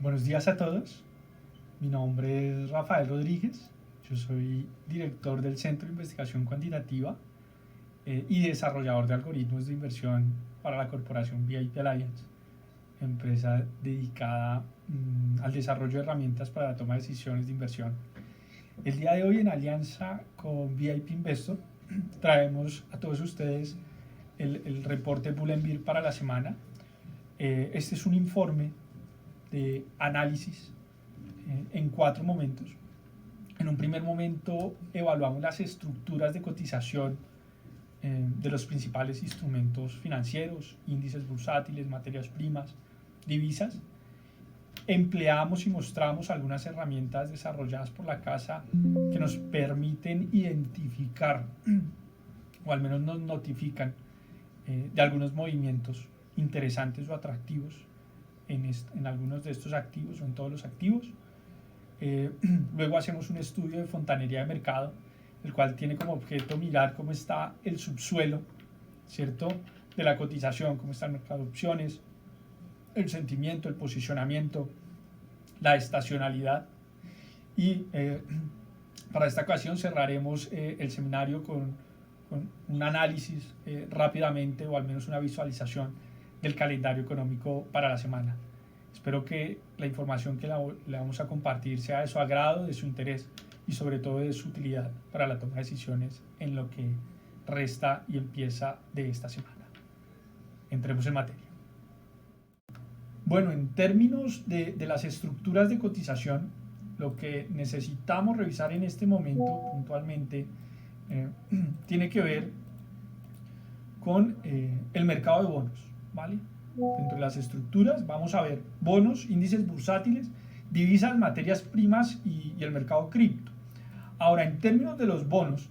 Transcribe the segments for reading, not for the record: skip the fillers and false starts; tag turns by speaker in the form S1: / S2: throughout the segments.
S1: Buenos días a todos. Mi nombre es Rafael Rodríguez. Yo soy director del Centro de Investigación Cuantitativa y desarrollador de algoritmos de inversión para la corporación VIP Alliance, empresa dedicada al desarrollo de herramientas para la toma de decisiones de inversión. El día de hoy, en alianza con VIP Investor, traemos a todos ustedes el reporte Bull and Bear para la semana. Este es un informe de análisis en 4 momentos. En un primer momento evaluamos las estructuras de cotización de los principales instrumentos financieros, índices bursátiles, materias primas, divisas. Empleamos y mostramos algunas herramientas desarrolladas por la casa que nos permiten identificar o al menos nos notifican de algunos movimientos interesantes o atractivos en algunos de estos activos o en todos los activos. Luego hacemos un estudio de fontanería de mercado, el cual tiene como objeto mirar cómo está el subsuelo, ¿cierto?, de la cotización, cómo está el mercado de opciones, el sentimiento, el posicionamiento, la estacionalidad. Y para esta ocasión cerraremos el seminario con un análisis rápidamente, o al menos una visualización del calendario económico para la semana. Espero que la información que le vamos a compartir sea de su agrado, de su interés y sobre todo de su utilidad para la toma de decisiones en lo que resta y empieza de esta semana. Entremos en materia. Bueno, en términos de las estructuras de cotización, lo que necesitamos revisar en este momento puntualmente tiene que ver con el mercado de bonos, ¿vale? Dentro de las estructuras vamos a ver bonos, índices bursátiles, divisas, materias primas y el mercado cripto. Ahora, en términos de los bonos,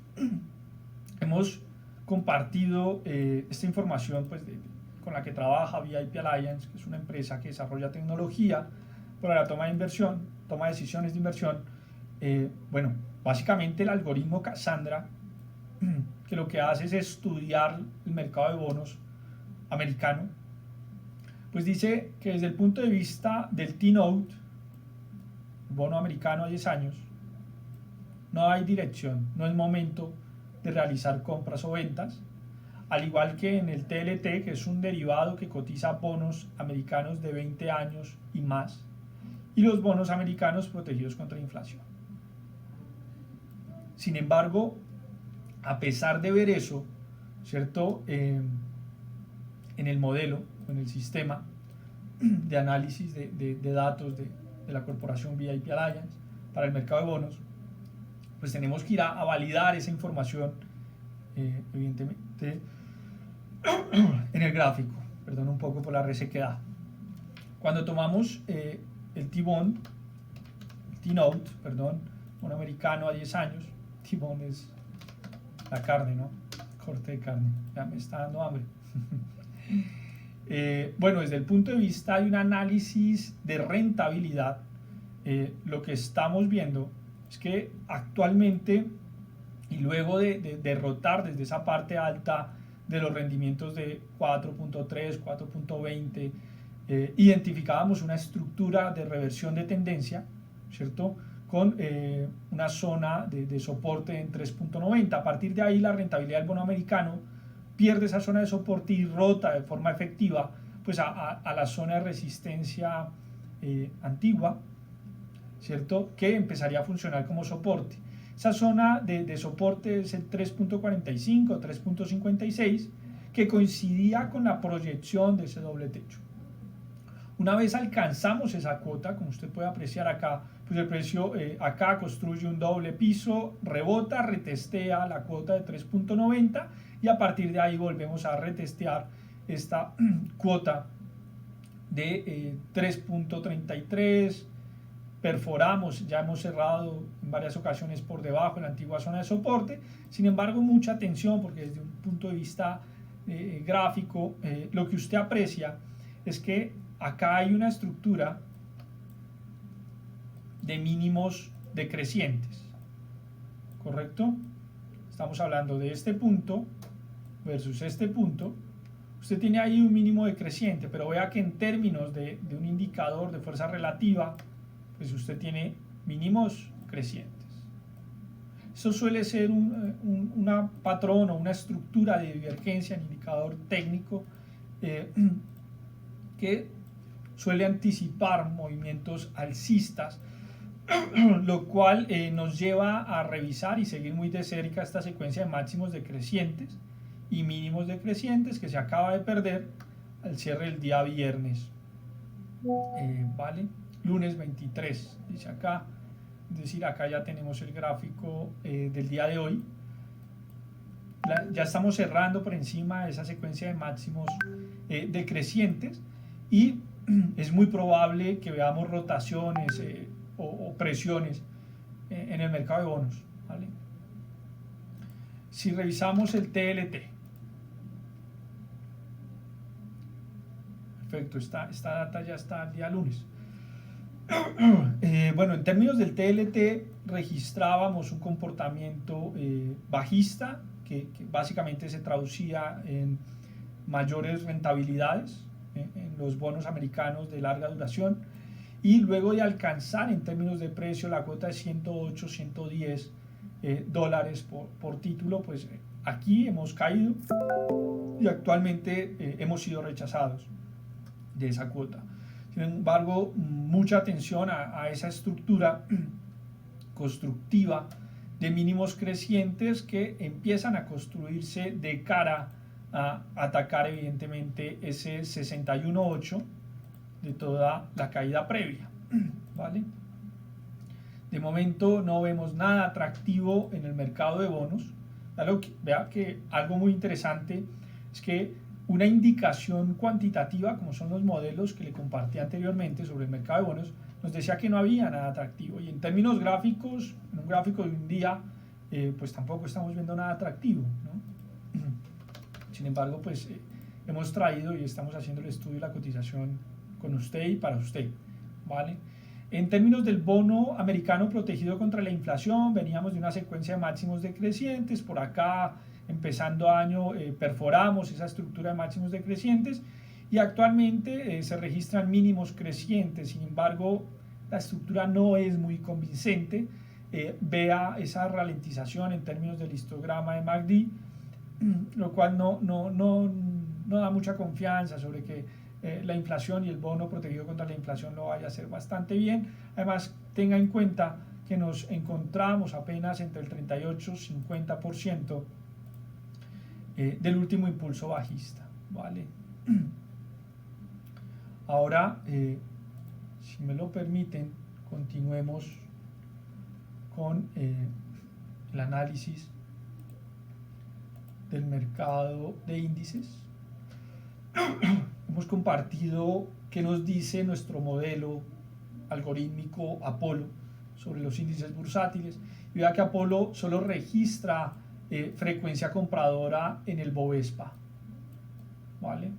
S1: hemos compartido esta información pues, con la que trabaja VIP Alliance, que es una empresa que desarrolla tecnología para la toma de decisiones de inversión. Bueno, básicamente el algoritmo Cassandra, que lo que hace es estudiar el mercado de bonos americano, pues dice que desde el punto de vista del T-Note, bono americano a 10 años, no hay dirección, no es momento de realizar compras o ventas, al igual que en el TLT, que es un derivado que cotiza bonos americanos de 20 años y más, y los bonos americanos protegidos contra inflación. Sin embargo, a pesar de ver eso, ¿cierto?, en el modelo, en el sistema de análisis de datos de la corporación VIP Alliance para el mercado de bonos, pues tenemos que ir a validar esa información, evidentemente, en el gráfico. Perdón un poco por la resequedad. Cuando tomamos el T-Bond, T-Note, perdón, bono americano a 10 años, T-Bond es la carne, ¿no? Corte de carne, ya me está dando hambre. Bueno, desde el punto de vista de un análisis de rentabilidad, lo que estamos viendo es que actualmente, y luego de derrotar desde esa parte alta de los rendimientos de 4.3, 4.20, identificábamos una estructura de reversión de tendencia, ¿cierto?, con una zona de soporte en 3.90. A partir de ahí la rentabilidad del bono americano pierde esa zona de soporte y rota de forma efectiva pues a la zona de resistencia antigua, ¿cierto?, que empezaría a funcionar como soporte. Esa zona de soporte es el 3.45, 3.56, que coincidía con la proyección de ese doble techo. Una vez alcanzamos esa cuota, como usted puede apreciar acá, pues el precio acá construye un doble piso, rebota, retestea la cuota de 3.90 y a partir de ahí volvemos a retestear esta cuota de 3.33, perforamos, ya hemos cerrado en varias ocasiones por debajo de la antigua zona de soporte. Sin embargo, mucha atención, porque desde un punto de vista gráfico, lo que usted aprecia es que acá hay una estructura de mínimos decrecientes, ¿correcto? Estamos hablando de este punto versus este punto, usted tiene ahí un mínimo decreciente, pero vea que en términos de un indicador de fuerza relativa, pues usted tiene mínimos crecientes. Eso suele ser una patrón o una estructura de divergencia en indicador técnico que suele anticipar movimientos alcistas, lo cual nos lleva a revisar y seguir muy de cerca esta secuencia de máximos decrecientes y mínimos decrecientes que se acaba de perder al cierre del día viernes, ¿vale? Lunes 23, dice acá, es decir, acá ya tenemos el gráfico del día de hoy. Ya estamos cerrando por encima de esa secuencia de máximos decrecientes y es muy probable que veamos rotaciones o presiones en el mercado de bonos, ¿vale? Si revisamos el TLT, perfecto, esta data ya está el día lunes. Bueno, en términos del TLT registrábamos un comportamiento bajista que básicamente se traducía en mayores rentabilidades en los bonos americanos de larga duración, y luego de alcanzar en términos de precio la cuota de 108, 110 dólares por título, pues aquí hemos caído y actualmente hemos sido rechazados de esa cuota. Sin embargo, mucha atención a esa estructura constructiva de mínimos crecientes que empiezan a construirse de cara a atacar evidentemente ese 61.8 de toda la caída previa, ¿vale? De momento no vemos nada atractivo en el mercado de bonos. Vea que algo muy interesante es que una indicación cuantitativa, como son los modelos que le compartí anteriormente sobre el mercado de bonos, nos decía que no había nada atractivo, y en términos gráficos, en un gráfico de un día, pues tampoco estamos viendo nada atractivo, ¿no? Sin embargo, pues hemos traído y estamos haciendo el estudio y la cotización con usted y para usted, ¿vale? En términos del bono americano protegido contra la inflación, veníamos de una secuencia de máximos decrecientes. Por acá, empezando año, perforamos esa estructura de máximos decrecientes y actualmente se registran mínimos crecientes. Sin embargo, la estructura no es muy convincente. Vea esa ralentización en términos del histograma de MACD, lo cual no da mucha confianza sobre que la inflación y el bono protegido contra la inflación lo vaya a hacer bastante bien. Además, tenga en cuenta que nos encontramos apenas entre el 38 y 50% del último impulso bajista, ¿vale? Ahora, si me lo permiten, continuemos con el análisis del mercado de índices. Hemos compartido qué nos dice nuestro modelo algorítmico Apolo sobre los índices bursátiles, y vea que Apolo solo registra frecuencia compradora en el Bovespa, ¿vale?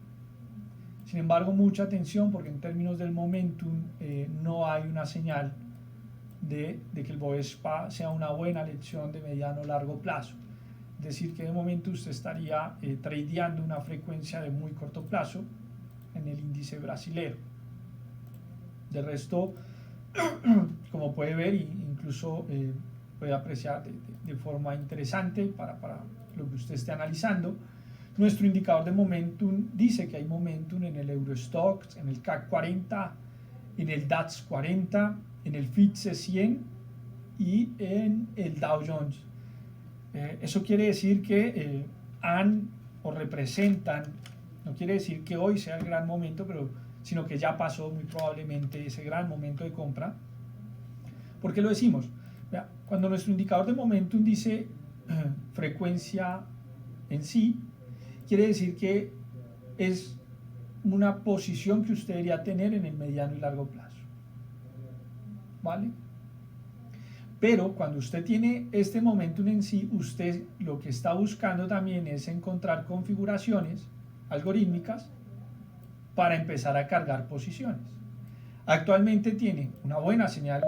S1: Sin embargo, mucha atención, porque en términos del momentum no hay una señal de que el Bovespa sea una buena lección de mediano o largo plazo. Es decir, que de momento usted estaría tradeando una frecuencia de muy corto plazo en el índice brasilero. De resto, como puede ver, incluso puede apreciar de forma interesante para lo que usted esté analizando, nuestro indicador de momentum dice que hay momentum en el Eurostoxx, en el CAC 40, en el DAX 40, en el FTSE 100 y en el Dow Jones. Eso quiere decir que han o representan, no quiere decir que hoy sea el gran momento, sino que ya pasó muy probablemente ese gran momento de compra. ¿Por qué lo decimos? Vea, cuando nuestro indicador de momentum dice frecuencia en sí, quiere decir que es una posición que usted debería tener en el mediano y largo plazo, ¿vale? Pero cuando usted tiene este momentum en sí, usted lo que está buscando también es encontrar configuraciones algorítmicas para empezar a cargar posiciones. Actualmente tiene una buena señal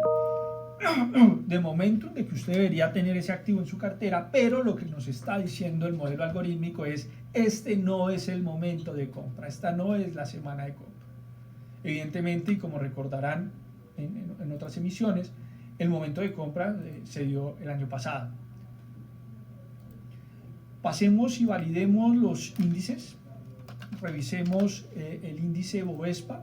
S1: de momentum de que usted debería tener ese activo en su cartera, pero lo que nos está diciendo el modelo algorítmico es este no es el momento de compra, esta no es la semana de compra. Evidentemente, y como recordarán en otras emisiones, el momento de compra se dio el año pasado. Pasemos y validemos los índices. Revisemos el índice Bovespa.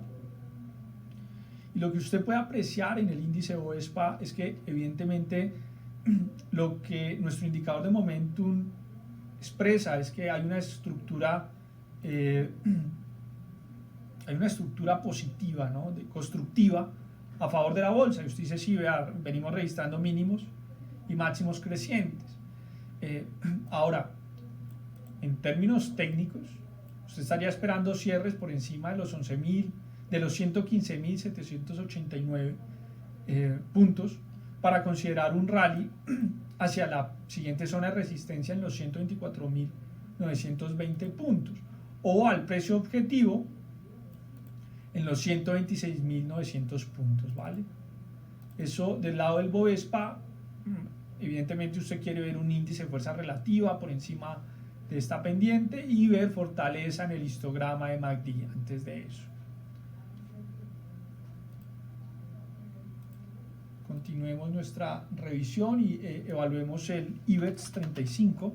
S1: Y lo que usted puede apreciar en el índice Bovespa es que evidentemente lo que nuestro indicador de momentum expresa es que hay una estructura positiva, ¿no? Constructiva a favor de la bolsa. Y usted dice, sí, vea, venimos registrando mínimos y máximos crecientes. Ahora, en términos técnicos, usted estaría esperando cierres por encima de los 11.000, de los 115.789 puntos para considerar un rally hacia la siguiente zona de resistencia en los 124.920 puntos o al precio objetivo en los 126.900 puntos, ¿vale? Eso del lado del Bovespa, evidentemente usted quiere ver un índice de fuerza relativa por encima de esta pendiente y ver fortaleza en el histograma de MACD antes de eso. Continuemos nuestra revisión y evaluemos el IBEX 35.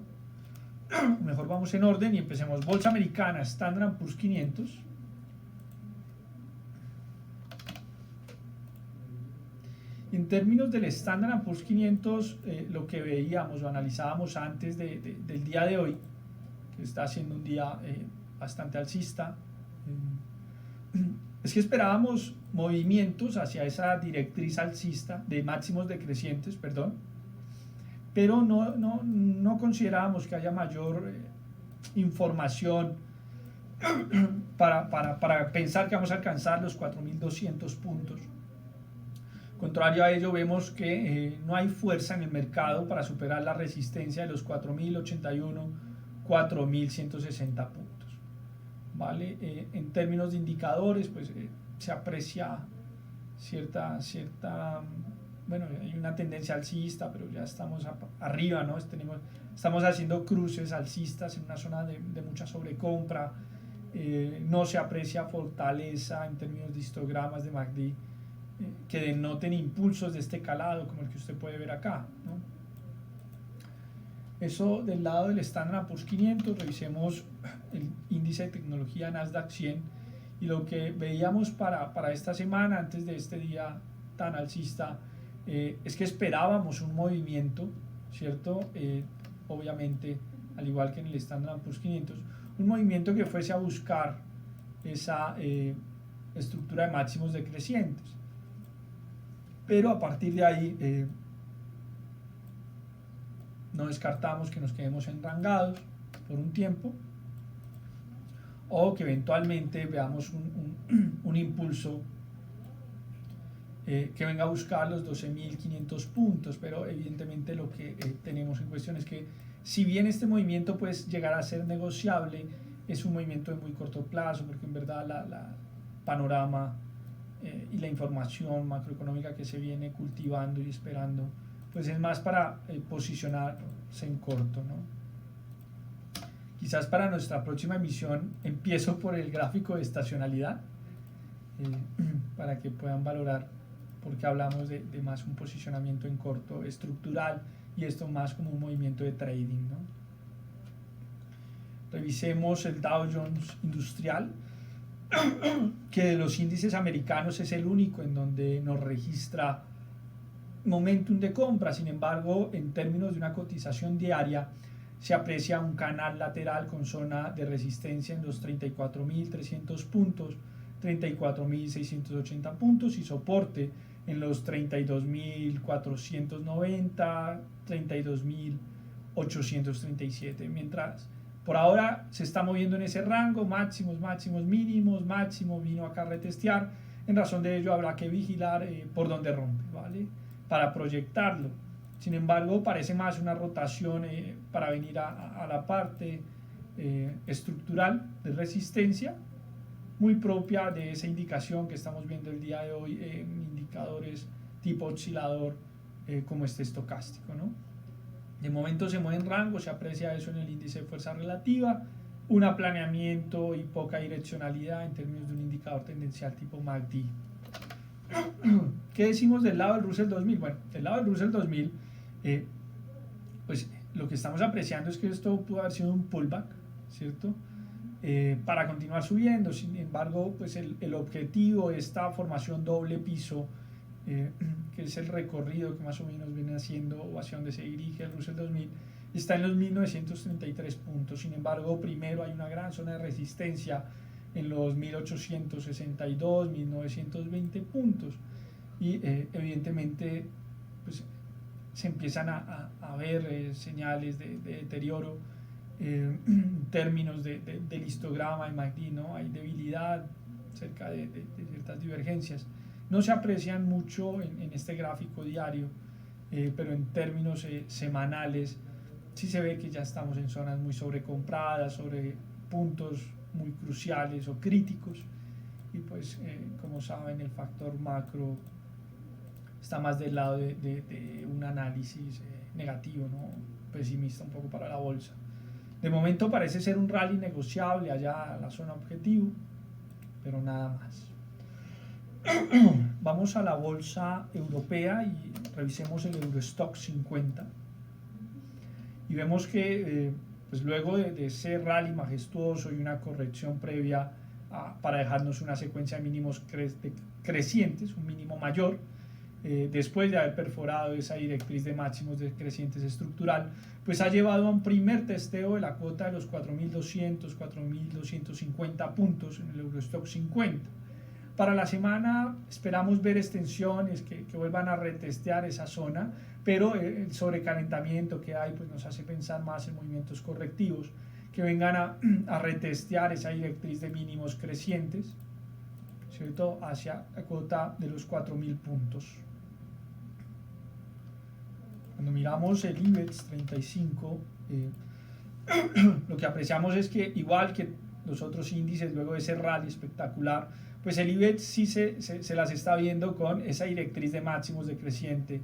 S1: Mejor vamos en orden y empecemos. Bolsa Americana, Standard & Poor's 500. En términos del Standard & Poor's 500, lo que veíamos o analizábamos antes del día de hoy, que está siendo un día bastante alcista, es que esperábamos movimientos hacia esa directriz alcista de máximos decrecientes, pero no considerábamos que haya mayor información para pensar que vamos a alcanzar los 4.200 puntos. Contrario a ello, vemos que no hay fuerza en el mercado para superar la resistencia de los 4.081, 4.160 puntos. ¿Vale? En términos de indicadores, pues se aprecia cierta, bueno, hay una tendencia alcista, pero ya estamos arriba, ¿no? Estamos haciendo cruces alcistas en una zona de mucha sobrecompra, no se aprecia fortaleza en términos de histogramas de MACD que denoten impulsos de este calado como el que usted puede ver acá, ¿no? Eso del lado del Standard & Poor's 500. Revisemos el índice de tecnología Nasdaq 100 y lo que veíamos para esta semana antes de este día tan alcista es que esperábamos un movimiento, ¿cierto? Obviamente, al igual que en el Standard & Poor's 500, un movimiento que fuese a buscar esa estructura de máximos decrecientes. Pero a partir de ahí no descartamos que nos quedemos enrangados por un tiempo o que eventualmente veamos un impulso que venga a buscar los 12.500 puntos, pero evidentemente lo que tenemos en cuestión es que si bien este movimiento puede llegar a ser negociable, es un movimiento de muy corto plazo, porque en verdad la panorama y la información macroeconómica que se viene cultivando y esperando, pues es más para posicionarse en corto, ¿no? Quizás para nuestra próxima emisión empiezo por el gráfico de estacionalidad, para que puedan valorar, porque hablamos de más un posicionamiento en corto estructural y esto más como un movimiento de trading, ¿no? Revisemos el Dow Jones Industrial, que de los índices americanos es el único en donde nos registra momentum de compra. Sin embargo, en términos de una cotización diaria, se aprecia un canal lateral con zona de resistencia en los 34.300 puntos, 34.680 puntos y soporte en los 32.490, 32.837, mientras por ahora se está moviendo en ese rango, máximos, mínimos, máximo vino acá a retestear. En razón de ello habrá que vigilar por dónde rompe, ¿vale? Para proyectarlo. Sin embargo, parece más una rotación para venir a la parte estructural de resistencia, muy propia de esa indicación que estamos viendo el día de hoy en indicadores tipo oscilador como este estocástico, ¿no? De momento se mueve en rango, se aprecia eso en el índice de fuerza relativa, un aplaneamiento y poca direccionalidad en términos de un indicador tendencial tipo MACD. ¿Qué decimos del lado del Russell 2000? Bueno, del lado del Russell 2000, pues lo que estamos apreciando es que esto pudo haber sido un pullback, ¿cierto? Para continuar subiendo. Sin embargo, pues el objetivo de esta formación doble piso, que es el recorrido que más o menos viene haciendo o hacia donde se dirige el Russell 2000, está en los 1933 puntos. Sin embargo, primero hay una gran zona de resistencia en los 1862, 1920 puntos, y evidentemente pues, se empiezan a ver señales de deterioro en términos del histograma de MACD, ¿no? Hay debilidad cerca de ciertas divergencias. No se aprecian mucho en este gráfico diario, pero en términos semanales sí se ve que ya estamos en zonas muy sobrecompradas, sobre puntos muy cruciales o críticos, y pues como saben el factor macro está más del lado de un análisis negativo, ¿no? Pesimista un poco para la bolsa. De momento parece ser un rally negociable allá a la zona objetivo, pero nada más. Vamos a la bolsa europea y revisemos el Eurostock 50 y vemos que pues luego de ese rally majestuoso y una corrección previa para dejarnos una secuencia de mínimos crecientes, un mínimo mayor, después de haber perforado esa directriz de máximos decrecientes estructural, pues ha llevado a un primer testeo de la cuota de los 4.200, 4.250 puntos en el Eurostock 50. Para la semana esperamos ver extensiones que vuelvan a retestear esa zona, pero el sobrecalentamiento que hay pues nos hace pensar más en movimientos correctivos que vengan a retestear esa directriz de mínimos crecientes, ¿cierto?, hacia la cuota de los 4.000 puntos. Cuando miramos el IBEX 35, lo que apreciamos es que igual que los otros índices, luego de ese rally espectacular, pues el IBEX sí se las está viendo con esa directriz de máximos decrecientes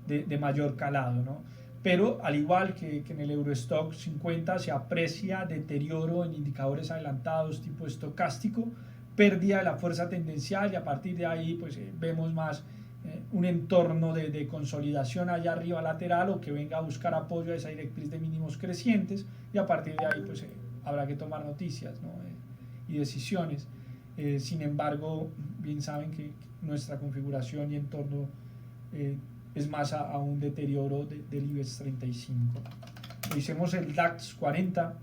S1: de mayor calado, ¿no? Pero al igual que en el Eurostock 50 se aprecia deterioro en indicadores adelantados tipo estocástico, pérdida de la fuerza tendencial, y a partir de ahí pues vemos más un entorno de consolidación allá arriba lateral, o que venga a buscar apoyo a esa directriz de mínimos crecientes, y a partir de ahí pues habrá que tomar noticias, ¿no? Y decisiones. Sin embargo, bien saben que nuestra configuración y entorno es más a un deterioro del IBEX 35. Revisemos el DAX 40.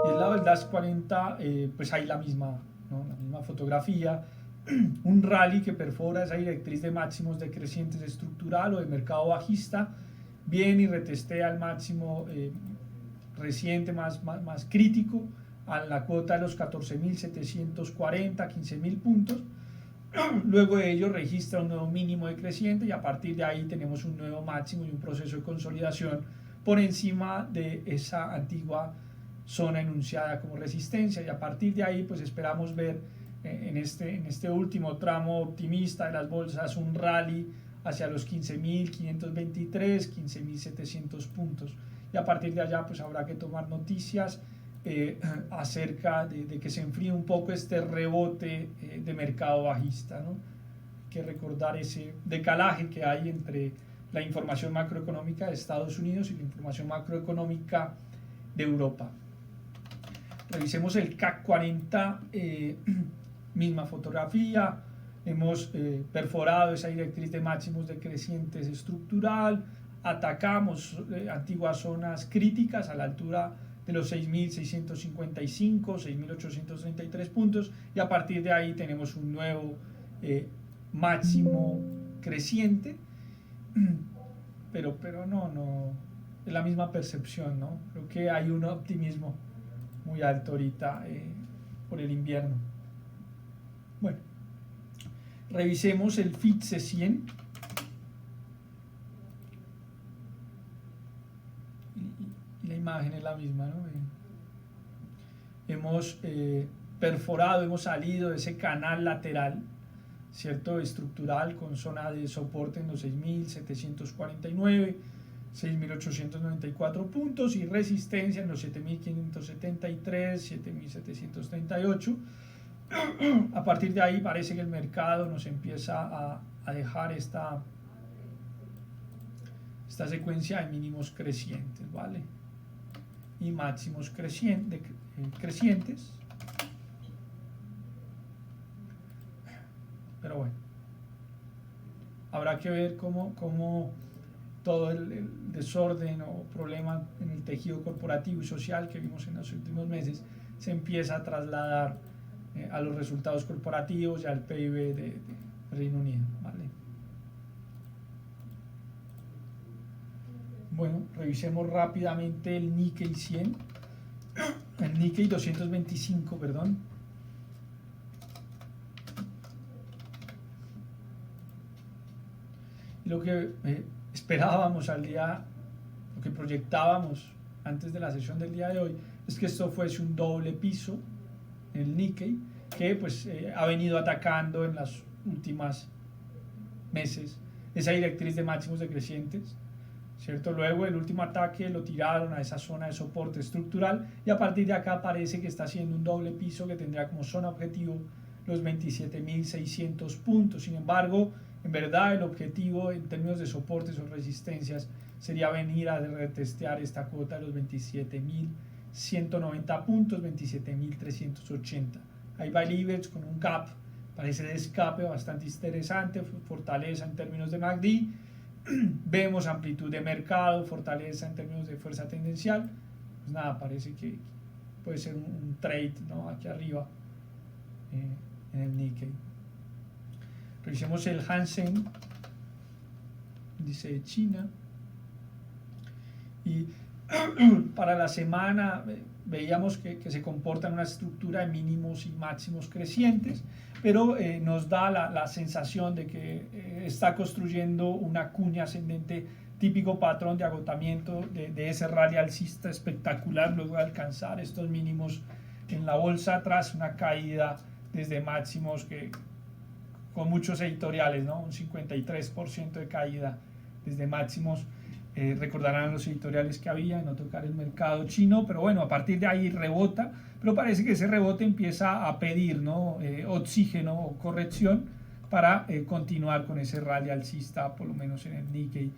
S1: Y del lado del DAX 40 pues hay la misma, ¿no?, la misma fotografía, un rally que perfora esa directriz de máximos decrecientes estructural o de mercado bajista, viene y retestea el máximo reciente más crítico a la cuota de los 14.740, 15.000 puntos. Luego de ello registra un nuevo mínimo decreciente, y a partir de ahí tenemos un nuevo máximo y un proceso de consolidación por encima de esa antigua zona enunciada como resistencia, y a partir de ahí pues esperamos ver en este último tramo optimista de las bolsas un rally hacia los 15.523, 15.700 puntos, y a partir de allá pues habrá que tomar noticias acerca de que se enfríe un poco este rebote de mercado bajista, ¿no? Hay que recordar ese decalaje que hay entre la información macroeconómica de Estados Unidos y la información macroeconómica de Europa. Revisemos el CAC 40, misma fotografía, hemos perforado esa directriz de máximos decrecientes estructural, atacamos antiguas zonas críticas a la altura de los 6.655, 6.833 puntos, y a partir de ahí tenemos un nuevo máximo creciente, pero no es la misma percepción, ¿no? Creo que hay un optimismo muy alto ahorita por el invierno. Bueno, revisemos el FTSE 100. Y la imagen es la misma, ¿no? Hemos perforado, hemos salido de ese canal lateral, ¿cierto?, estructural, con zona de soporte en los 6.749, 6.894 puntos y resistencia en los 7.573, 7.738. A partir de ahí parece que el mercado nos empieza a dejar esta secuencia de mínimos crecientes, ¿vale? Y máximos crecientes. Pero bueno, habrá que ver cómo todo el desorden o problema en el tejido corporativo y social que vimos en los últimos meses se empieza a trasladar a los resultados corporativos y al PIB de Reino Unido, ¿vale? Bueno, revisemos rápidamente el Nikkei 100, el Nikkei 225, perdón. Y lo que esperábamos lo que proyectábamos antes de la sesión del día de hoy, es que esto fuese un doble piso en el Nikkei, que pues ha venido atacando en los últimos meses esa directriz de máximos decrecientes, ¿cierto? Luego el último ataque lo tiraron a esa zona de soporte estructural y a partir de acá parece que está haciendo un doble piso que tendría como zona objetivo los 27.600 puntos. Sin embargo, en verdad el objetivo en términos de soportes o resistencias sería venir a retestear esta cuota de los 27.190 puntos, 27.380. Ahí va el IBEX con un gap, parece de escape bastante interesante, fortaleza en términos de MACD. Vemos amplitud de mercado, fortaleza en términos de fuerza tendencial. Pues nada, parece que puede ser un trade, ¿no? Aquí arriba en el Nikkei. Revisemos el Hansen, índice de China. Y para la semana veíamos que se comporta en una estructura de mínimos y máximos crecientes, pero nos da la sensación de que está construyendo una cuña ascendente, típico patrón de agotamiento de ese rally alcista espectacular luego de alcanzar estos mínimos en la bolsa tras una caída desde máximos que con muchos editoriales, ¿no? Un 53% de caída desde máximos. Recordarán los editoriales que había, no tocar el mercado chino, pero bueno, a partir de ahí rebota, pero parece que ese rebote empieza a pedir, ¿no? Oxígeno o corrección para continuar con ese rally alcista, por lo menos en el Nikkei.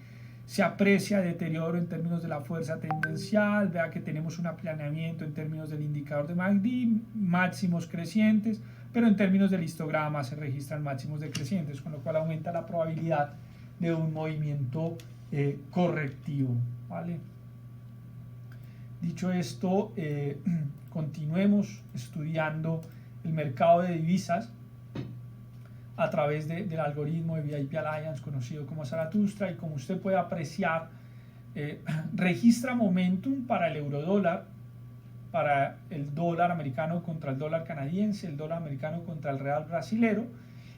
S1: Se aprecia deterioro en términos de la fuerza tendencial, vea que tenemos un aplanamiento en términos del indicador de MACD, máximos crecientes, pero en términos del histograma se registran máximos decrecientes, con lo cual aumenta la probabilidad de un movimiento correctivo, ¿vale? Dicho esto, continuemos estudiando el mercado de divisas a través del algoritmo de VIP Alliance conocido como Zaratustra, y como usted puede apreciar, registra momentum para el eurodólar, para el dólar americano contra el dólar canadiense, el dólar americano contra el real brasilero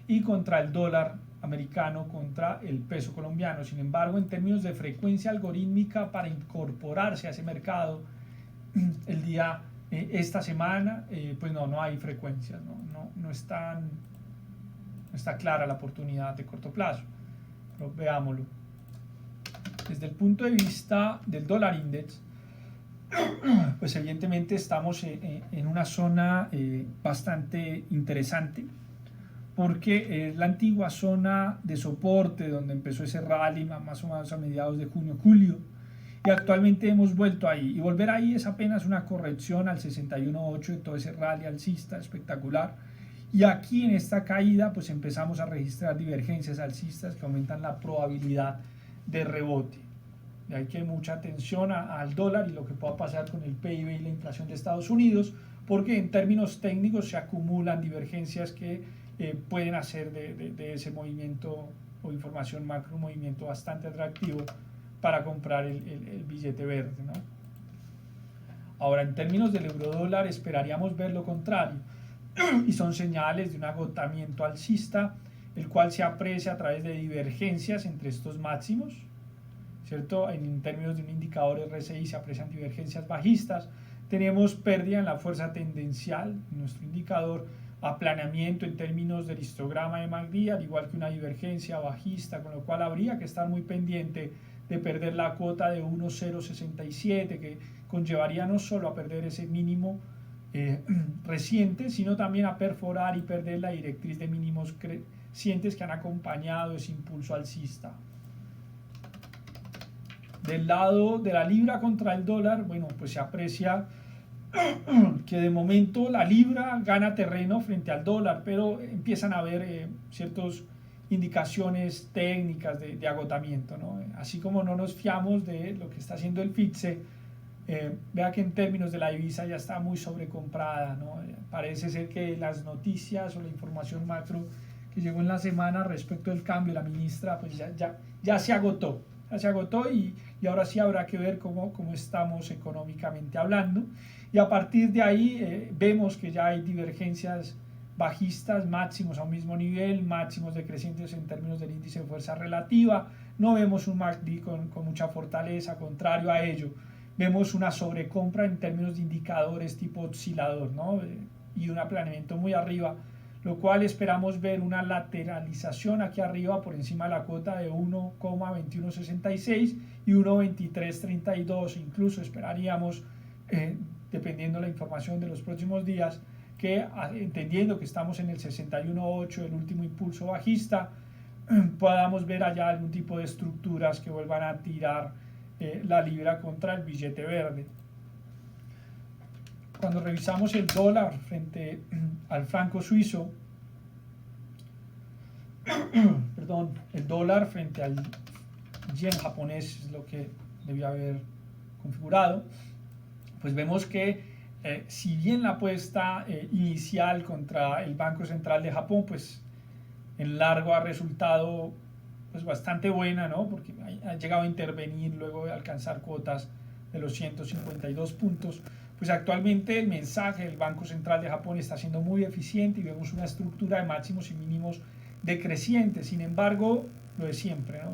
S1: y contra el dólar americano contra el peso colombiano. Sin embargo, en términos de frecuencia algorítmica para incorporarse a ese mercado esta semana, pues no hay frecuencias, no está clara la oportunidad de corto plazo, pero veámoslo. Desde el punto de vista del dólar index, pues evidentemente estamos en una zona bastante interesante, porque es la antigua zona de soporte donde empezó ese rally más o menos a mediados de junio-julio, y actualmente hemos vuelto ahí, y volver ahí es apenas una corrección al 61.8 de todo ese rally alcista espectacular, y aquí en esta caída pues empezamos a registrar divergencias alcistas que aumentan la probabilidad de rebote. De ahí que mucha atención al dólar y lo que pueda pasar con el PIB y la inflación de Estados Unidos, porque en términos técnicos se acumulan divergencias que pueden hacer de ese movimiento o información macro un movimiento bastante atractivo para comprar el billete verde, ¿no? Ahora, en términos del eurodólar esperaríamos ver lo contrario, y son señales de un agotamiento alcista, el cual se aprecia a través de divergencias entre estos máximos, ¿cierto? En términos de un indicador RSI se aprecian divergencias bajistas, tenemos pérdida en la fuerza tendencial, en nuestro indicador, aplanamiento en términos del histograma de MACD, al igual que una divergencia bajista, con lo cual habría que estar muy pendiente de perder la cuota de 1,067, que conllevaría no solo a perder ese mínimo reciente, sino también a perforar y perder la directriz de mínimos crecientes que han acompañado ese impulso alcista. Del lado de la libra contra el dólar, bueno, pues se aprecia que de momento la libra gana terreno frente al dólar, pero empiezan a haber ciertas indicaciones técnicas de agotamiento, ¿no? Así como no nos fiamos de lo que está haciendo el FITSE, vea que en términos de la divisa ya está muy sobrecomprada, ¿no? Parece ser que las noticias o la información macro que llegó en la semana respecto del cambio, la ministra, pues ya se agotó. Se agotó y ahora sí habrá que ver cómo estamos económicamente hablando. Y a partir de ahí vemos que ya hay divergencias bajistas, máximos a un mismo nivel, máximos decrecientes en términos del índice de fuerza relativa. No vemos un MACD con mucha fortaleza, contrario a ello. Vemos una sobrecompra en términos de indicadores tipo oscilador, ¿no? Y un aplanamiento muy arriba, lo cual esperamos ver una lateralización aquí arriba por encima de la cuota de 1,2166 y 1,2332. Incluso esperaríamos, dependiendo de la información de los próximos días, que entendiendo que estamos en el 61.8, el último impulso bajista, podamos ver allá algún tipo de estructuras que vuelvan a tirar la libra contra el billete verde. Cuando revisamos el dólar frente al franco suizo, perdón, el dólar frente al yen japonés es lo que debió haber configurado, pues vemos que si bien la apuesta inicial contra el Banco Central de Japón, pues en largo ha resultado pues bastante buena, ¿no? Porque ha llegado a intervenir luego de alcanzar cuotas de los 152 puntos, pues actualmente el mensaje del Banco Central de Japón está siendo muy eficiente y vemos una estructura de máximos y mínimos decrecientes. Sin embargo, lo de siempre, ¿no?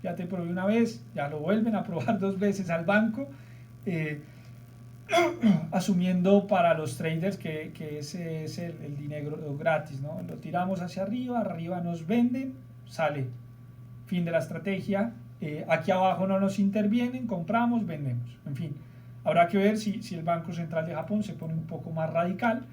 S1: Ya te probé una vez, ya lo vuelven a probar 2 veces al banco, asumiendo para los traders que ese es el dinero gratis, ¿no? Lo tiramos hacia arriba, arriba nos venden, sale, fin de la estrategia. Aquí abajo no nos intervienen, compramos, vendemos, en fin. Habrá que ver si el Banco Central de Japón se pone un poco más radical,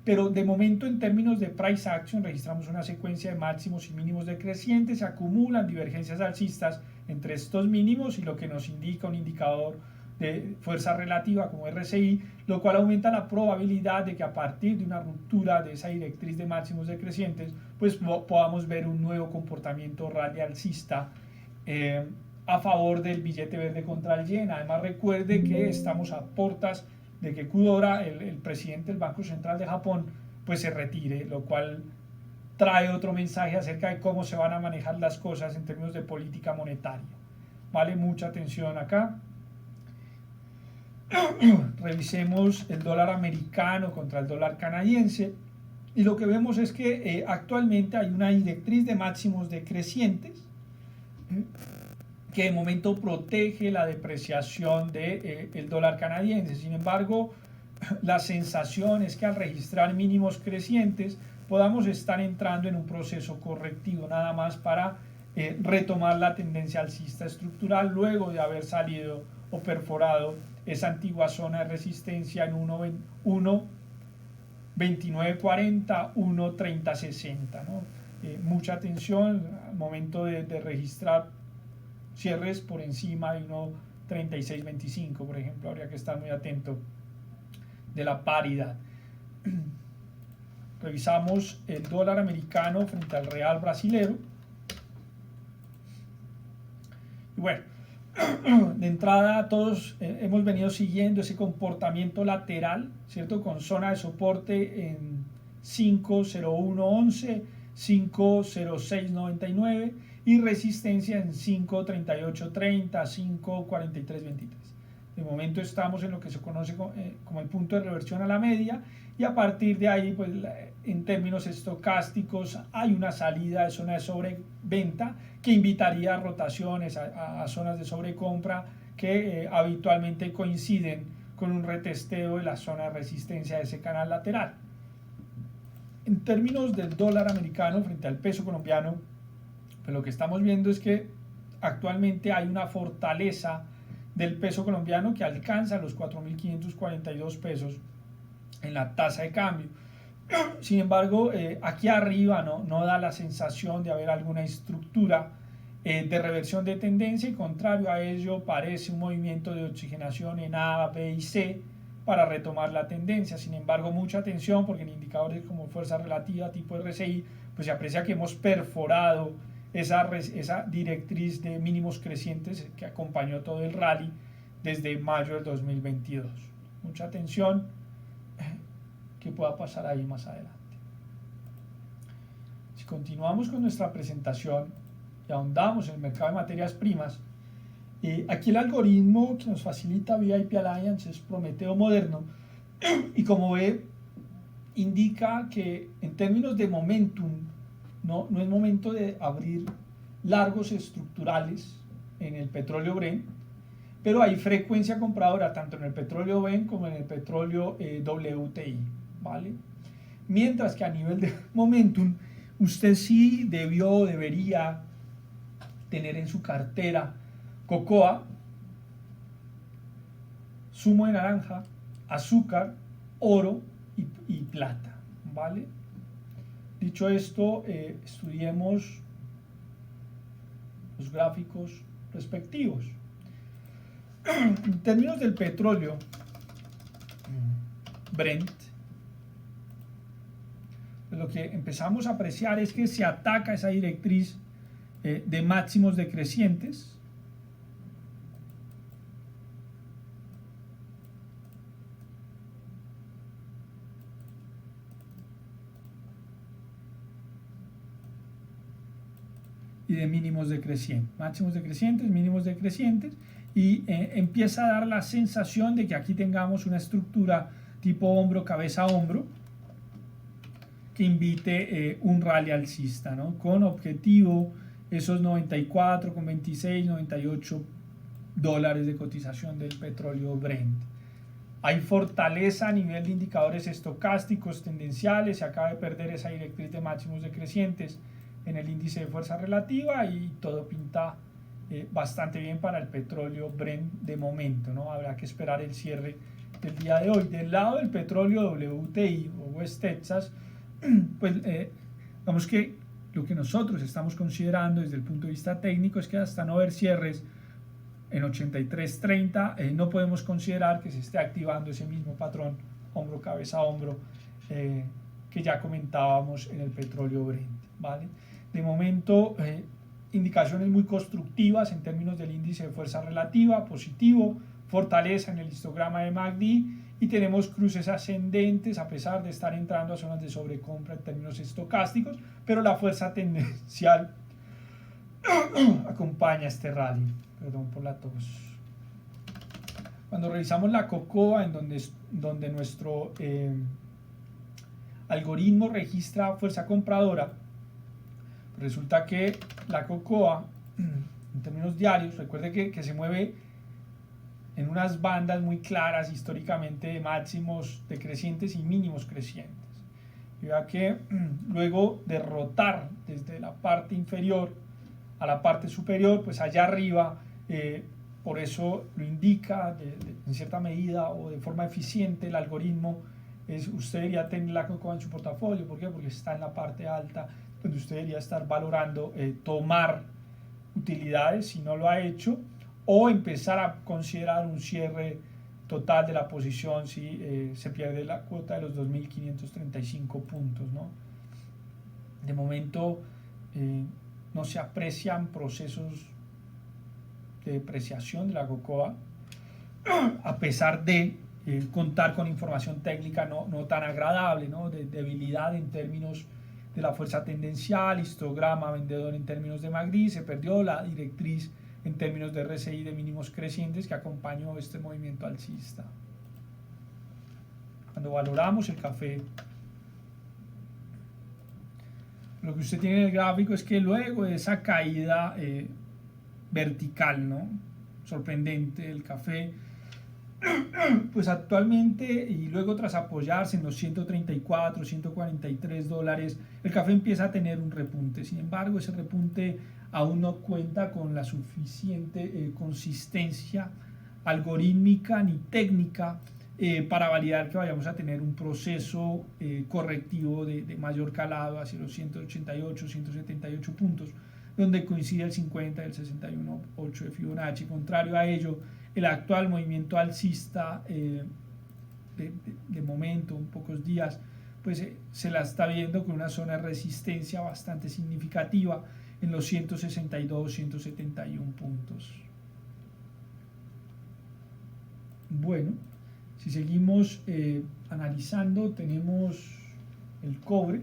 S1: pero de momento en términos de price action registramos una secuencia de máximos y mínimos decrecientes, se acumulan divergencias alcistas entre estos mínimos y lo que nos indica un indicador de fuerza relativa como RSI, lo cual aumenta la probabilidad de que a partir de una ruptura de esa directriz de máximos decrecientes, pues podamos ver un nuevo comportamiento rally alcista a favor del billete verde contra el yen. Además recuerde que estamos a portas de que Kudora, el presidente del Banco Central de Japón, pues se retire, lo cual trae otro mensaje acerca de cómo se van a manejar las cosas en términos de política monetaria. Vale, mucha atención acá. Revisemos el dólar americano contra el dólar canadiense y lo que vemos es que actualmente hay una directriz de máximos decrecientes que de momento protege la depreciación del dólar canadiense. Sin embargo, la sensación es que al registrar mínimos crecientes podamos estar entrando en un proceso correctivo nada más para retomar la tendencia alcista estructural luego de haber salido o perforado esa antigua zona de resistencia en 1.2940, 1.3060, ¿no? Mucha atención al momento de registrar cierres por encima de 1.3625, por ejemplo, habría que estar muy atento de la paridad. Revisamos el dólar americano frente al real brasilero. Y bueno, de entrada todos hemos venido siguiendo ese comportamiento lateral, ¿cierto? Con zona de soporte en 5.0111, 5.0699 y resistencia en 5.3830, 5.4323. De momento estamos en lo que se conoce como el punto de reversión a la media y a partir de ahí, pues en términos estocásticos, hay una salida de zona de sobreventa que invitaría a rotaciones, a zonas de sobrecompra que habitualmente coinciden con un retesteo de la zona de resistencia de ese canal lateral. En términos del dólar americano frente al peso colombiano, pues lo que estamos viendo es que actualmente hay una fortaleza del peso colombiano que alcanza los 4.542 pesos en la tasa de cambio. Sin embargo, aquí arriba no da la sensación de haber alguna estructura de reversión de tendencia, y contrario a ello parece un movimiento de oxigenación en A, B y C para retomar la tendencia. Sin embargo, mucha atención, porque en indicadores como fuerza relativa tipo RSI pues se aprecia que hemos perforado esa directriz de mínimos crecientes que acompañó todo el rally desde mayo del 2022. Mucha atención, que pueda pasar ahí más adelante. Si continuamos con nuestra presentación y ahondamos en el mercado de materias primas, aquí el algoritmo que nos facilita VIP Alliance es Prometeo Moderno, y como ve, indica que en términos de momentum no es momento de abrir largos estructurales en el petróleo Brent, pero hay frecuencia compradora tanto en el petróleo Brent como en el petróleo WTI, ¿vale? Mientras que a nivel de momentum, usted sí debería tener en su cartera cocoa, zumo de naranja, azúcar, oro y plata, ¿vale? Dicho esto, estudiemos los gráficos respectivos. En términos del petróleo Brent, lo que empezamos a apreciar es que se ataca esa directriz de máximos decrecientes, y de mínimos decrecientes, máximos decrecientes, mínimos decrecientes, y empieza a dar la sensación de que aquí tengamos una estructura tipo hombro, cabeza, hombro, que invite un rally alcista, ¿no? Con objetivo esos 94,26, 98 dólares de cotización del petróleo Brent. Hay fortaleza a nivel de indicadores estocásticos tendenciales, se acaba de perder esa directriz de máximos decrecientes en el índice de fuerza relativa, y todo pinta bastante bien para el petróleo Brent de momento, ¿no? Habrá que esperar el cierre del día de hoy. Del lado del petróleo WTI o West Texas, pues vamos que lo que nosotros estamos considerando desde el punto de vista técnico es que hasta no ver cierres en 83.30 no podemos considerar que se esté activando ese mismo patrón hombro, cabeza, hombro que ya comentábamos en el petróleo Brent, ¿vale? De momento, indicaciones muy constructivas en términos del índice de fuerza relativa, positivo, fortaleza en el histograma de MACD, y tenemos cruces ascendentes a pesar de estar entrando a zonas de sobrecompra en términos estocásticos, pero la fuerza tendencial acompaña este rally. Perdón por la tos. Cuando revisamos la cocoa, en donde nuestro algoritmo registra fuerza compradora, resulta que la cocoa en términos diarios, recuerde que se mueve en unas bandas muy claras históricamente de máximos decrecientes y mínimos crecientes. Y vea que luego de rotar desde la parte inferior a la parte superior, pues allá arriba, por eso lo indica en cierta medida o de forma eficiente el algoritmo, usted debería tener la cocoa en su portafolio. ¿Por qué? Porque está en la parte alta, donde usted debería estar valorando tomar utilidades si no lo ha hecho, o empezar a considerar un cierre total de la posición si se pierde la cuota de los 2.535 puntos, ¿no? De momento no se aprecian procesos de depreciación de la cocoa, a pesar de contar con información técnica no tan agradable, ¿no? De debilidad en términos de la fuerza tendencial, histograma vendedor en términos de MACD, se perdió la directriz en términos de RSI de mínimos crecientes que acompañó este movimiento alcista. Cuando valoramos el café, lo que usted tiene en el gráfico es que luego de esa caída vertical, ¿no? Sorprendente del café, pues actualmente, y luego tras apoyarse en los 134, 143 dólares, el café empieza a tener un repunte. Sin embargo, ese repunte aún no cuenta con la suficiente consistencia algorítmica ni técnica para validar que vayamos a tener un proceso correctivo de mayor calado hacia los 188, 178 puntos, donde coincide el 50 y el 61.8 de Fibonacci. Contrario a ello, el actual movimiento alcista de momento, en pocos días, pues se la está viendo con una zona de resistencia bastante significativa en los 162, 171 puntos. Bueno, si seguimos analizando, tenemos el cobre.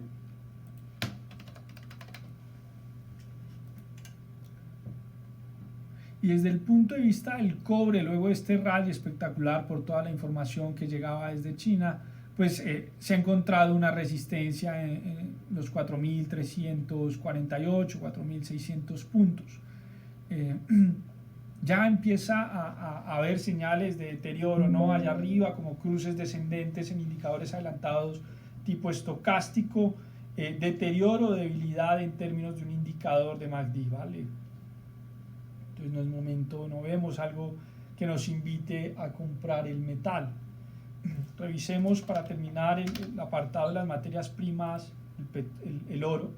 S1: Y desde el punto de vista del cobre, luego de este rally espectacular por toda la información que llegaba desde China, pues se ha encontrado una resistencia en los 4.348, 4.600 puntos. Ya empieza a haber señales de deterioro, ¿no? Allá arriba, como cruces descendentes en indicadores adelantados tipo estocástico, deterioro, debilidad en términos de un indicador de MACD, ¿vale? Entonces no es momento, no vemos algo que nos invite a comprar el metal. Revisemos para terminar el apartado de las materias primas, el oro,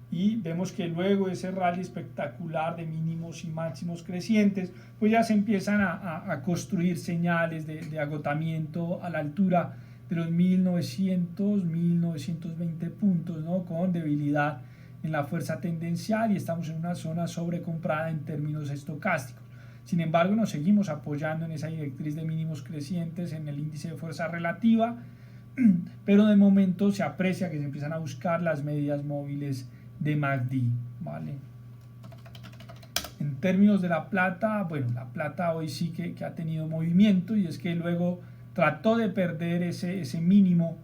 S1: y vemos que luego de ese rally espectacular de mínimos y máximos crecientes, pues ya se empiezan a construir señales de agotamiento a la altura de los 1900, 1920 puntos, ¿no? Con debilidad en la fuerza tendencial y estamos en una zona sobrecomprada en términos estocásticos. Sin embargo, nos seguimos apoyando en esa directriz de mínimos crecientes en el índice de fuerza relativa, pero de momento se aprecia que se empiezan a buscar las medidas móviles de MACD, ¿vale? En términos de la plata, bueno, la plata hoy sí que ha tenido movimiento, y es que luego trató de perder ese mínimo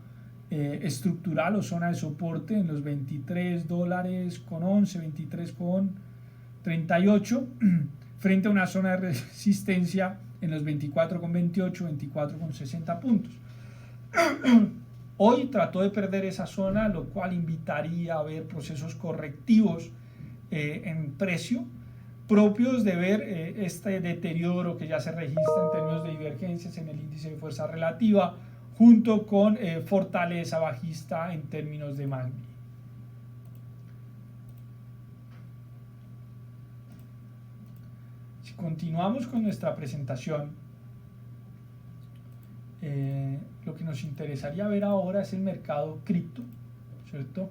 S1: estructural o zona de soporte en los $23.11, 23.38, frente a una zona de resistencia en los 24.28, 24.60 puntos. Hoy trató de perder esa zona, lo cual invitaría a ver procesos correctivos en precio, propios de ver este deterioro que ya se registra en términos de divergencias en el índice de fuerza relativa, junto con fortaleza bajista en términos de MACD. Si continuamos con nuestra presentación, lo que nos interesaría ver ahora es el mercado cripto, ¿cierto?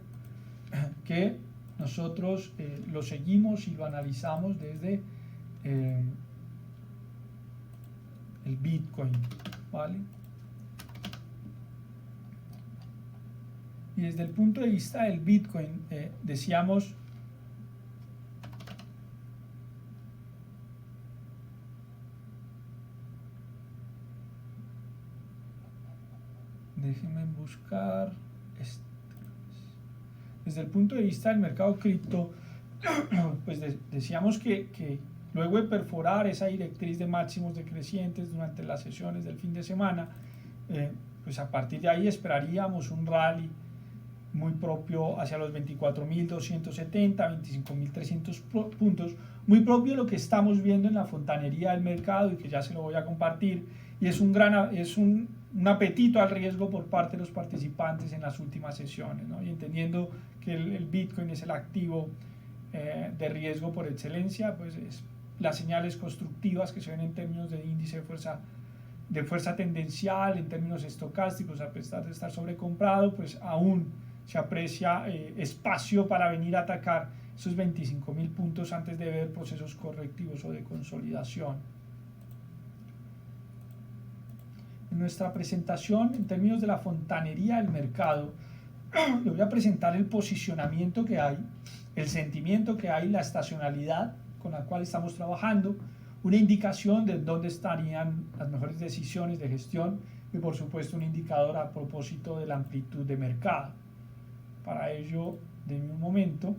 S1: Que nosotros lo seguimos y lo analizamos desde el Bitcoin, ¿vale? Y desde el punto de vista del Bitcoin, decíamos déjenme buscar desde el punto de vista del mercado cripto, pues decíamos que luego de perforar esa directriz de máximos decrecientes durante las sesiones del fin de semana, pues a partir de ahí esperaríamos un rally muy propio hacia los 24.270, 25.300 puntos, muy propio de lo que estamos viendo en la fontanería del mercado y que ya se lo voy a compartir, y es un apetito al riesgo por parte de los participantes en las últimas sesiones, ¿no? Y entendiendo que el Bitcoin es el activo de riesgo por excelencia, pues las señales constructivas que se ven en términos de índice de fuerza tendencial, en términos estocásticos, a pesar de estar sobrecomprado, pues aún se aprecia espacio para venir a atacar esos 25.000 puntos antes de ver procesos correctivos o de consolidación. En nuestra presentación, en términos de la fontanería del mercado, le voy a presentar el posicionamiento que hay, el sentimiento que hay, la estacionalidad con la cual estamos trabajando, una indicación de dónde estarían las mejores decisiones de gestión y por supuesto un indicador a propósito de la amplitud de mercado. Para ello, denme un momento.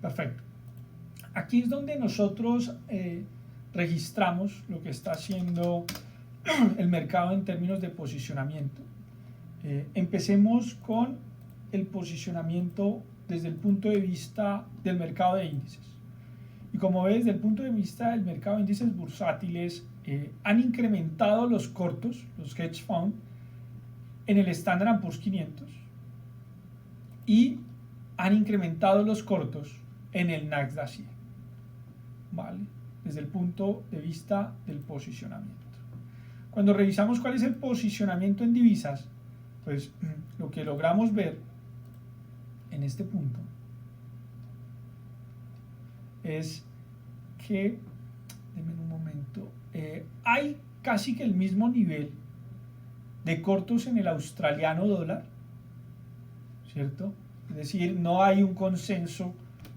S1: Perfecto. Aquí es donde nosotros registramos lo que está haciendo el mercado en términos de posicionamiento. Empecemos con el posicionamiento desde el punto de vista del mercado de índices. Y como ves, desde el punto de vista del mercado de índices bursátiles, han incrementado los cortos, los hedge funds, en el Standard & Poor's 500 y han incrementado los cortos en el Nasdaq 100, ¿vale? Desde el punto de vista del posicionamiento. Cuando revisamos cuál es el posicionamiento en divisas, pues lo que logramos ver en este punto es que, denme un momento, hay casi que el mismo nivel de cortos en el australiano dólar, ¿cierto? Es decir, no hay un consenso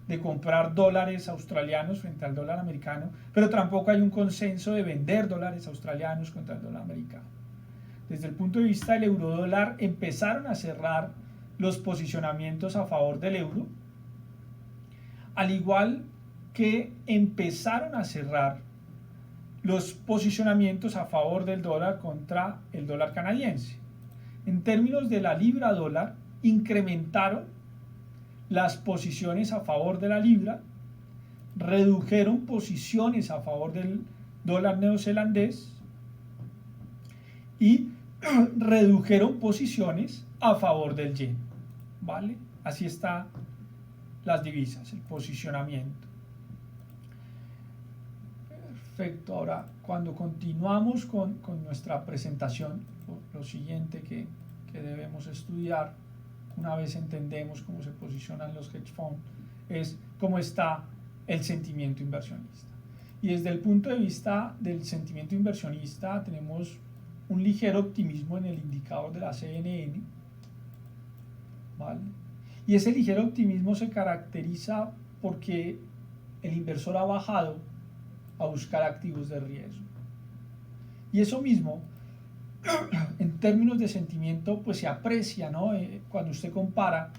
S1: de comprar dólares australianos frente al dólar americano, pero tampoco hay un consenso de vender dólares australianos contra el dólar americano. Desde el punto de vista del euro dólar, empezaron a cerrar los posicionamientos a favor del euro, al igual que empezaron a cerrar los posicionamientos a favor del dólar contra el dólar canadiense. En términos de la libra dólar, incrementaron las posiciones a favor de la libra, redujeron posiciones a favor del dólar neozelandés y redujeron posiciones a favor del yen, ¿vale? Así están las divisas, el posicionamiento. Perfecto, ahora cuando continuamos con nuestra presentación, lo siguiente que debemos estudiar, una vez entendemos cómo se posicionan los hedge funds, es cómo está el sentimiento inversionista. Y desde el punto de vista del sentimiento inversionista tenemos un ligero optimismo en el indicador de la CNN, ¿vale? Y ese ligero optimismo se caracteriza porque el inversor ha bajado a buscar activos de riesgo. Y eso mismo, en términos de sentimiento, pues se aprecia, ¿no? Cuando usted compara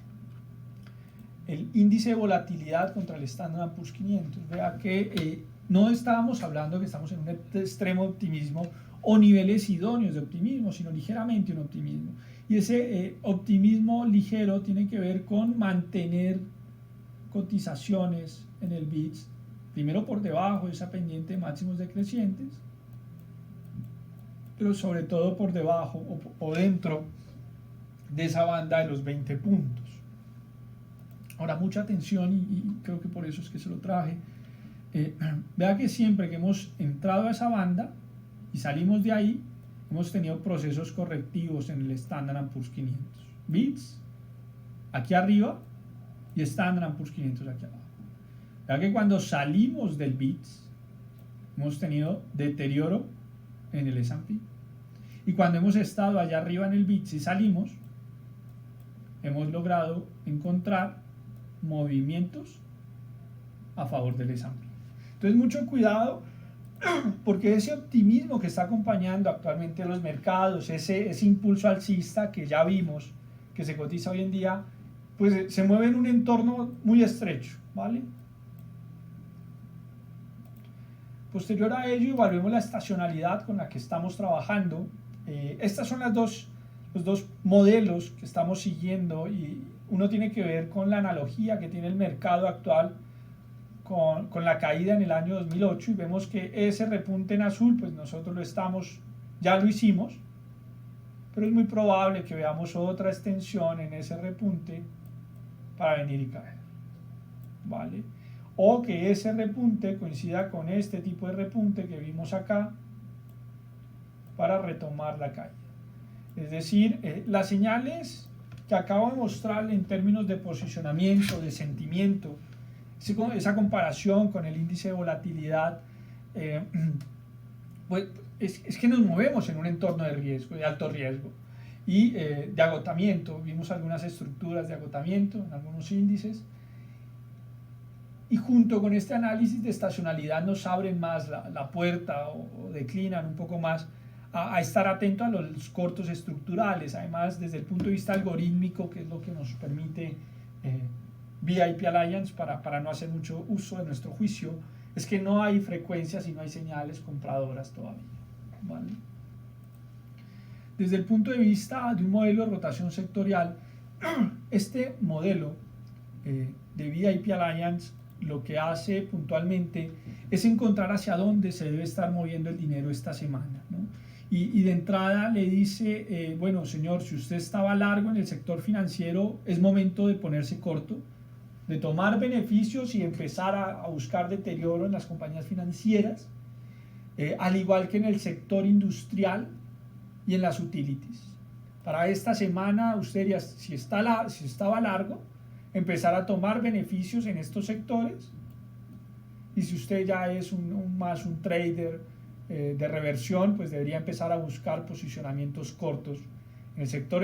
S1: el índice de volatilidad contra el Standard & Poor's 500, vea que no estábamos hablando que estamos en un extremo optimismo o niveles idóneos de optimismo, sino ligeramente un optimismo. Y ese optimismo ligero tiene que ver con mantener cotizaciones en el VIX, primero por debajo de esa pendiente de máximos decrecientes, pero sobre todo por debajo o dentro de esa banda de los 20 puntos. Ahora, mucha atención, y creo que por eso es que se lo traje. Vea que siempre que hemos entrado a esa banda y salimos de ahí, hemos tenido procesos correctivos en el Standard & Poor's 500. VIX aquí arriba y Standard & Poor's 500 aquí abajo. Vea que cuando salimos del VIX hemos tenido deterioro en el S&P. Y cuando hemos estado allá arriba en el VIX y salimos, hemos logrado encontrar movimientos a favor del S&P. Entonces, mucho cuidado, porque ese optimismo que está acompañando actualmente los mercados, ese impulso alcista que ya vimos, que se cotiza hoy en día, pues se mueve en un entorno muy estrecho, ¿vale? Posterior a ello, evaluemos la estacionalidad con la que estamos trabajando. Estas son los dos modelos que estamos siguiendo, y uno tiene que ver con la analogía que tiene el mercado actual con la caída en el año 2008, y vemos que ese repunte en azul, pues nosotros ya lo hicimos, pero es muy probable que veamos otra extensión en ese repunte para venir y caer, ¿vale? O que ese repunte coincida con este tipo de repunte que vimos acá para retomar la caída. Es decir, las señales que acabo de mostrar en términos de posicionamiento, de sentimiento, esa comparación con el índice de volatilidad, pues es que nos movemos en un entorno de riesgo, de alto riesgo y de agotamiento. Vimos algunas estructuras de agotamiento en algunos índices, y junto con este análisis de estacionalidad nos abren más la puerta o declinan un poco más a estar atento a los cortos estructurales. Además, desde el punto de vista algorítmico, que es lo que nos permite VIP Alliance, para no hacer mucho uso de nuestro juicio, es que no hay frecuencias y no hay señales compradoras todavía, ¿vale? Desde el punto de vista de un modelo de rotación sectorial, este modelo de VIP Alliance lo que hace puntualmente es encontrar hacia dónde se debe estar moviendo el dinero esta semana, ¿no? Y de entrada le dice, bueno señor, si usted estaba largo en el sector financiero, es momento de ponerse corto, de tomar beneficios y empezar a buscar deterioro en las compañías financieras, al igual que en el sector industrial y en las utilities. Para esta semana usted ya, si estaba largo, empezar a tomar beneficios en estos sectores, y si usted ya es más un trader de reversión, pues debería empezar a buscar posicionamientos cortos en el sector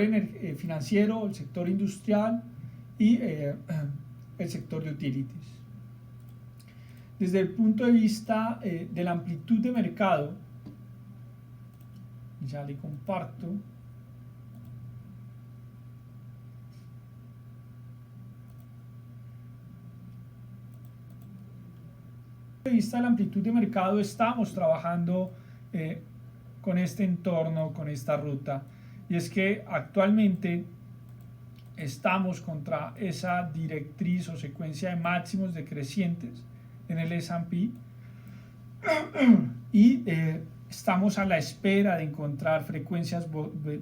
S1: financiero, el sector industrial y el sector de utilities. Desde el punto de vista de la amplitud de mercado, ya le comparto. De vista de la amplitud de mercado, estamos trabajando con este entorno, con esta ruta, y es que actualmente estamos contra esa directriz o secuencia de máximos decrecientes en el S&P y estamos a la espera de encontrar frecuencias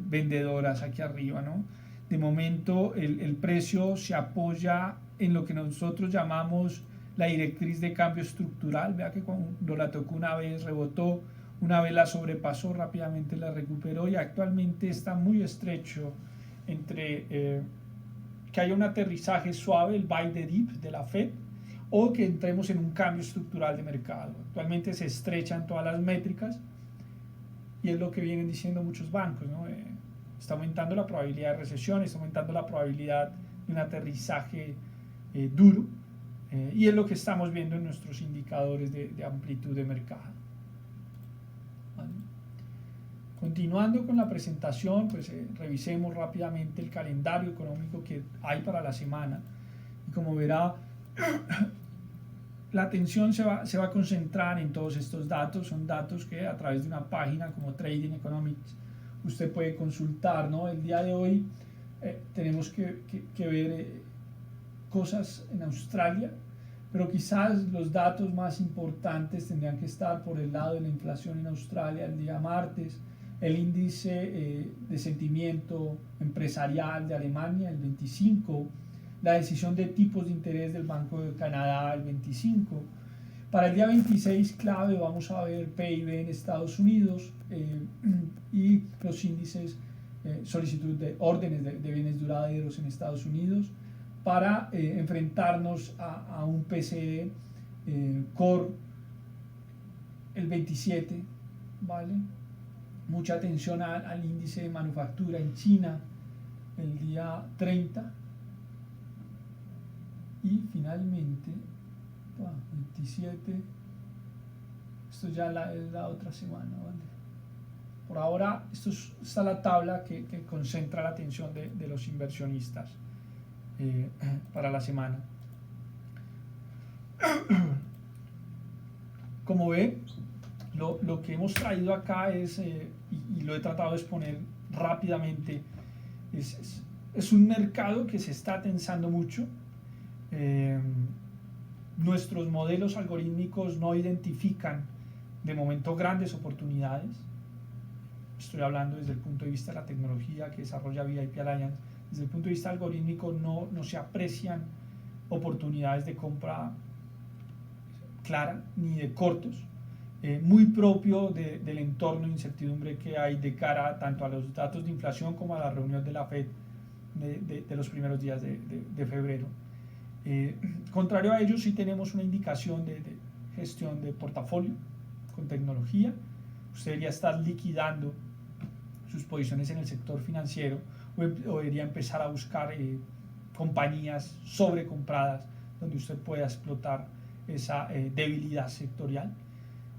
S1: vendedoras aquí arriba, ¿no? De momento el precio se apoya en lo que nosotros llamamos la directriz de cambio estructural. Vea que cuando la tocó una vez rebotó, una vez la sobrepasó, rápidamente la recuperó y actualmente está muy estrecho entre que haya un aterrizaje suave, el buy the dip de la Fed, o que entremos en un cambio estructural de mercado. Actualmente se estrechan todas las métricas y es lo que vienen diciendo muchos bancos, ¿no? Está aumentando la probabilidad de recesión, está aumentando la probabilidad de un aterrizaje duro, y es lo que estamos viendo en nuestros indicadores de amplitud de mercado. ¿Vale? Continuando con la presentación, pues revisemos rápidamente el calendario económico que hay para la semana, y como verá, la atención se va a concentrar en todos estos datos. Son datos que a través de una página como Trading Economics usted puede consultar, ¿no? El día de hoy tenemos que ver cosas en Australia, pero quizás los datos más importantes tendrían que estar por el lado de la inflación en Australia el día martes, el índice de sentimiento empresarial de Alemania el 25, la decisión de tipos de interés del Banco de Canadá el 25. Para el día 26 clave vamos a ver PIB en Estados Unidos y los índices, solicitud de órdenes de bienes duraderos en Estados Unidos, para enfrentarnos a un PCE Core el 27, ¿vale? Mucha atención al índice de manufactura en China el día 30, y finalmente 27, esto ya es la otra semana, ¿vale? Por ahora esta es la tabla que concentra la atención de los inversionistas para la semana. Como ve, lo que hemos traído acá es, y lo he tratado de exponer rápidamente, es un mercado que se está tensando mucho. Nuestros modelos algorítmicos no identifican de momento grandes oportunidades. Estoy hablando desde el punto de vista de la tecnología que desarrolla VIP Alliance. Desde el punto de vista algorítmico no se aprecian oportunidades de compra clara ni de cortos, muy propio del entorno de incertidumbre que hay de cara tanto a los datos de inflación como a la reunión de la Fed de los primeros días de febrero. Contrario a ello, sí tenemos una indicación de gestión de portafolio con tecnología. Usted debería estar liquidando sus posiciones en el sector financiero o debería empezar a buscar compañías sobrecompradas donde usted pueda explotar esa debilidad sectorial,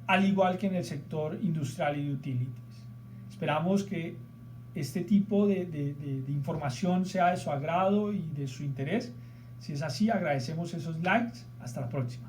S1: al igual que en el sector industrial y de utilities. Esperamos que este tipo de información sea de su agrado y de su interés. Si es así, agradecemos esos likes. Hasta la próxima.